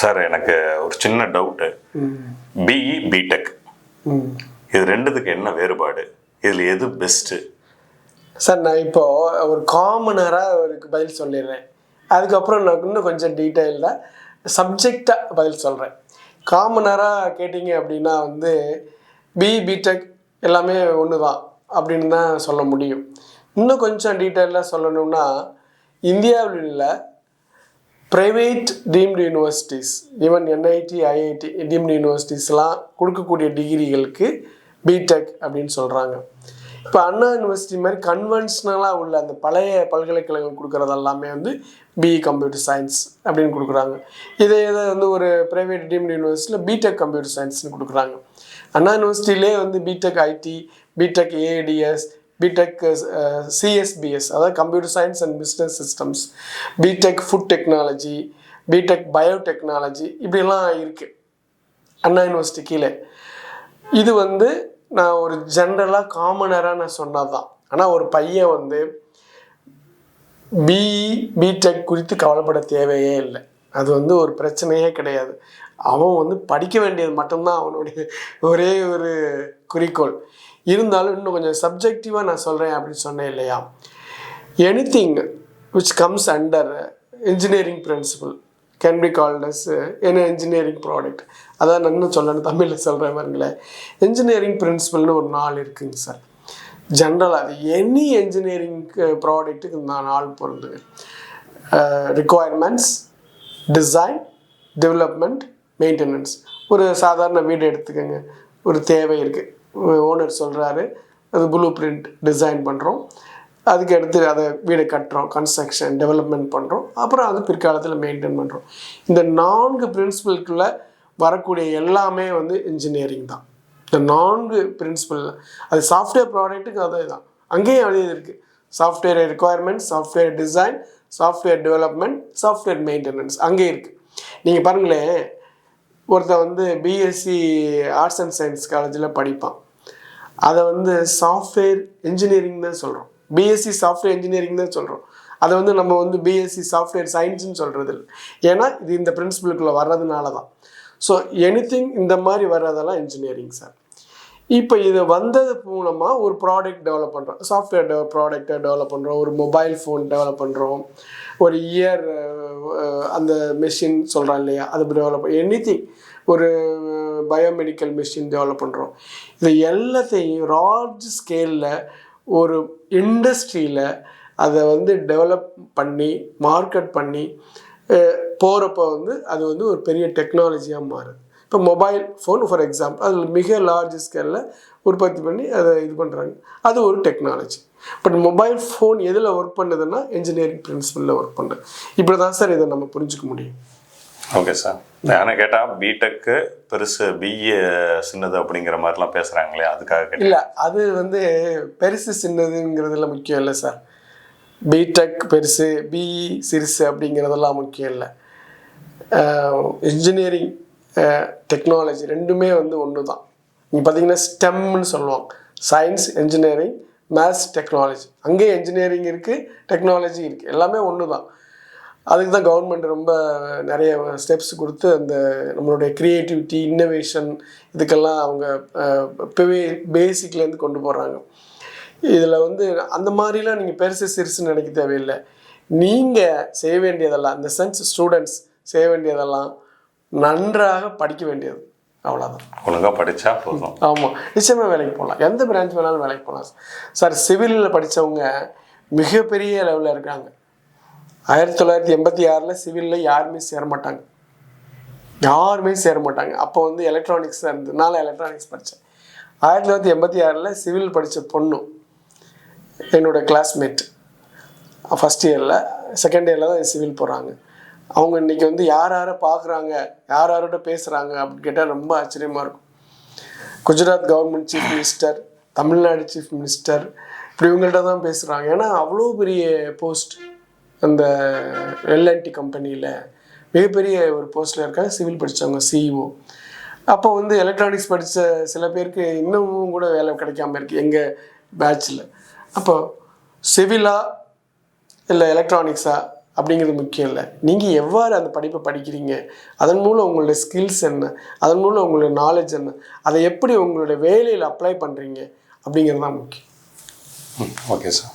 Sir எனக்கு ஒரு சின்ன டவுட்டு. பிஇ பிடெக் இது ரெண்டுத்துக்கு என்ன வேறுபாடு? இதில் எது பெஸ்ட்டு? சார் நான் இப்போது ஒரு காமனராக ஒரு பதில் சொல்லிடுறேன். அதுக்கப்புறம் நான் இன்னும் கொஞ்சம் டீட்டெயில்டாக சப்ஜெக்டாக பதில் சொல்கிறேன். காமனராக கேட்டிங்க அப்படின்னா வந்து பிஇ பிடெக் எல்லாமே ஒன்று தான் அப்படின்னு தான் சொல்ல முடியும். இன்னும் கொஞ்சம் டீட்டெயிலாக சொல்லணும்னா இந்தியாவில் உள்ள private deemed universities, even NIT IIT deemed யூனிவர்சிட்டிஸ்லாம் கொடுக்கக்கூடிய டிகிரிகளுக்கு பிடெக் அப்படின்னு சொல்கிறாங்க. இப்போ அண்ணா யூனிவர்சிட்டி மாதிரி கன்வென்ஷனலாக உள்ள அந்த பழைய பல்கலைக்கழகம் கொடுக்குறது எல்லாமே வந்து பிஇ கம்ப்யூட்டர் சயின்ஸ் அப்படின்னு கொடுக்குறாங்க. இதை வந்து ஒரு ப்ரைவேட் டீம்டு யூனிவர்சிட்டியில் பிடெக் கம்ப்யூட்டர் சயின்ஸ்னு கொடுக்குறாங்க. அண்ணா யூனிவர்சிட்டியிலே வந்து BTech IT, BTech ADS, BTech CSBS அதாவது computer science and business systems, BTech food technology, BTech biotechnology இப்படிலாம் இருக்குது அண்ணா யூனிவர்சிட்டி கீழே. இது வந்து நான் ஒரு ஜென்ரலாக காமனராக நான் சொன்னது தான். ஆனால் ஒரு பையன் வந்து பிஇ பிடெக் குறித்து கவலைப்பட தேவையே இல்லை. அது வந்து ஒரு பிரச்சனையே கிடையாது. அவன் வந்து படிக்க வேண்டியது மட்டும்தான் அவனுடைய ஒரே ஒரு குறிக்கோள். இருந்தாலும் இன்னும் கொஞ்சம் சப்ஜெக்டிவாக நான் சொல்கிறேன் அப்படின்னு சொன்னேன் இல்லையா. Anything which comes under engineering principle can be called as என்ன இன்ஜினியரிங் ப்ராடக்ட். அதான் நான் இன்னும் சொல்லணும், தமிழில் சொல்கிறேன் பாருங்களேன். இன்ஜினியரிங் பிரின்சிபல்னு ஒரு 4 இருக்குங்க சார். ஜென்ரலாக அது எனி இன்ஜினியரிங் ப்ராடக்ட்டுக்கு நான் 4 பொருந்துங்க. Requirements, design, development, maintenance. ஒரு சாதாரண வீடு எடுத்துக்கோங்க. ஒரு தேவை இருக்குது, ஓனர் சொல்கிறாரு, அது ப்ளூ பிரிண்ட் டிசைன் பண்ணுறோம், அதுக்கு எடுத்து அதை வீடை கட்டுறோம், கன்ஸ்ட்ரக்ஷன் டெவலப்மெண்ட் பண்ணுறோம், அப்புறம் அது பிற்காலத்தில் மெயின்டைன் பண்ணுறோம். இந்த 4 பிரின்சிபலுக்குள்ளே வரக்கூடிய எல்லாமே வந்து இன்ஜினியரிங் தான். இந்த 4 பிரின்சிபல் அது சாஃப்ட்வேர் ப்ராடக்ட்டுக்கு அதே தான். அங்கேயும் அதே இருக்குது. Software requirement, software design, software development, software maintenance அங்கேயும் இருக்குது. நீங்கள் பாருங்களேன், ஒருத்தர் வந்து பிஎஸ்சி ஆர்ட்ஸ் அண்ட் சயின்ஸ் காலேஜில் படிப்பான். அதை வந்து சாஃப்ட்வேர் இன்ஜினியரிங் தான் சொல்கிறோம், பிஎஸ்சி சாஃப்ட்வேர் இன்ஜினியரிங் தான் சொல்கிறோம். அதை வந்து நம்ம வந்து பிஎஸ்சி சாஃப்ட்வேர் சயின்ஸ்னு சொல்கிறது இல்லை. ஏன்னா இது இந்த பிரின்சிபலுக்குள்ளே வர்றதுனால தான். ஸோ எனிதிங் இந்த மாதிரி வர்றதெல்லாம் இன்ஜினியரிங் சார். இப்போ இது வந்தது மூலமாக ஒரு ப்ராடக்ட் டெவலப் பண்ணுறோம், சாஃப்ட்வேர் ப்ராடக்டை டெவலப் பண்ணுறோம், ஒரு மொபைல் ஃபோன் டெவலப் பண்ணுறோம், ஒரு இயர் அந்த மெஷின் சொல்கிறோம் இல்லையா, அது டெவலப் எனிதிங், ஒரு பயோமெடிக்கல் மிஷின் டெவலப் பண்ணுறோம். இது எல்லாத்தையும் லார்ஜ் ஸ்கேலில் ஒரு இண்டஸ்ட்ரியில் அதை வந்து டெவலப் பண்ணி மார்க்கெட் பண்ணி போகிறப்போ வந்து அது வந்து ஒரு பெரிய டெக்னாலஜியாக மாறுது. இப்போ மொபைல் ஃபோன் ஃபார் எக்ஸாம்பிள், அதில் மிக லார்ஜ் ஸ்கேலில் உற்பத்தி பண்ணி அதை இது பண்ணுறாங்க, அது ஒரு டெக்னாலஜி. பட் மொபைல் ஃபோன் எதில் ஒர்க் பண்ணுதுன்னா இன்ஜினியரிங் பிரின்சிபலில் ஒர்க் பண்ணுது. இப்படி தான் சார் இதை நம்ம புரிஞ்சுக்க முடியும். Okay sir. ஆனால் கேட்டால் பிடெக்கு பெருசு, பிஏ சின்னது அப்படிங்கிற மாதிரிலாம் பேசுகிறாங்களே, அதுக்காக இல்லை, அது வந்து பெருசு சின்னதுங்கிறதுல முக்கியம் இல்லை சார். பிடெக் பெருசு, பிஇ சிறுசு அப்படிங்கிறதெல்லாம் முக்கியம் இல்லை. இன்ஜினியரிங் டெக்னாலஜி ரெண்டுமே வந்து ஒன்று தான். நீங்கள் பார்த்தீங்கன்னா ஸ்டெம்னு சொல்லுவாங்க, சயின்ஸ், இன்ஜினியரிங், மேத்ஸ், டெக்னாலஜி. அங்கேயே இன்ஜினியரிங் இருக்குது, டெக்னாலஜி இருக்குது, எல்லாமே ஒன்று தான். அதுக்கு தான் கவர்மெண்ட் ரொம்ப நிறைய ஸ்டெப்ஸ் கொடுத்து அந்த நம்மளுடைய க்ரியேட்டிவிட்டி, இன்னோவேஷன் இதுக்கெல்லாம் அவங்க இப்போவே பேசிக்லேருந்து கொண்டு போகிறாங்க. இதில் வந்து அந்த மாதிரிலாம் நீங்கள் பெருசு சிறுசுன்னு நினைக்க தேவையில்லை. நீங்கள் செய்ய வேண்டியதெல்லாம், இந்த சென்ஸ் ஸ்டூடெண்ட்ஸ் செய்ய வேண்டியதெல்லாம் நன்றாக படிக்க வேண்டியது, அவ்வளோதான். ஒழுங்காக படித்தா போதும். ஆமாம், நிச்சயமாக வேலைக்கு போகலாம், எந்த பிரான்ச் வேணாலும் வேலைக்கு போகலாம் சார். சிவிலில் படித்தவங்க மிகப்பெரிய லெவலில் இருக்காங்க. 1986 சிவிலில் யாருமே சேர மாட்டாங்க, யாருமே சேர மாட்டாங்க. அப்போ வந்து எலக்ட்ரானிக்ஸ் தான் இருந்தது, நான் எலக்ட்ரானிக்ஸ் படித்தேன். 1986 சிவில் படித்த பொண்ணு என்னோடய கிளாஸ்மேட், ஃபஸ்ட் இயரில் செகண்ட் இயரில் தான் சிவில் போகிறாங்க. அவங்க இன்றைக்கி வந்து யார் யாரை பார்க்குறாங்க, யார் யாரோட பேசுகிறாங்க அப்படின்னு கேட்டால் ரொம்ப ஆச்சரியமாக இருக்கும். Gujarat government chief minister, Tamil Nadu chief minister, இப்படி இவங்கள்ட்ட தான் பேசுகிறாங்க. ஏன்னா அவ்வளோ பெரிய போஸ்ட் அந்த எல்என்டி கம்பெனியில் மிகப்பெரிய ஒரு போஸ்ட்டில் இருக்காங்க, சிவில் படித்தவங்க, சிஇஓ. அப்போ வந்து எலக்ட்ரானிக்ஸ் படித்த சில பேருக்கு இன்னமும் கூட வேலை கிடைக்காம இருக்குது எங்கள் பேட்சில். அப்போ சிவிலா இல்லை எலக்ட்ரானிக்ஸா அப்படிங்கிறது முக்கியம் இல்லை. நீங்கள் எவ்வாறு அந்த படிப்பை படிக்கிறீங்க, அதன் மூலம் உங்களுடைய ஸ்கில்ஸ் என்ன, அதன் மூலம் உங்களுடைய நாலேஜ் என்ன, அதை எப்படி உங்களுடைய வேலையில் அப்ளை பண்ணுறீங்க அப்படிங்கிறது தான் முக்கியம். Okay sir.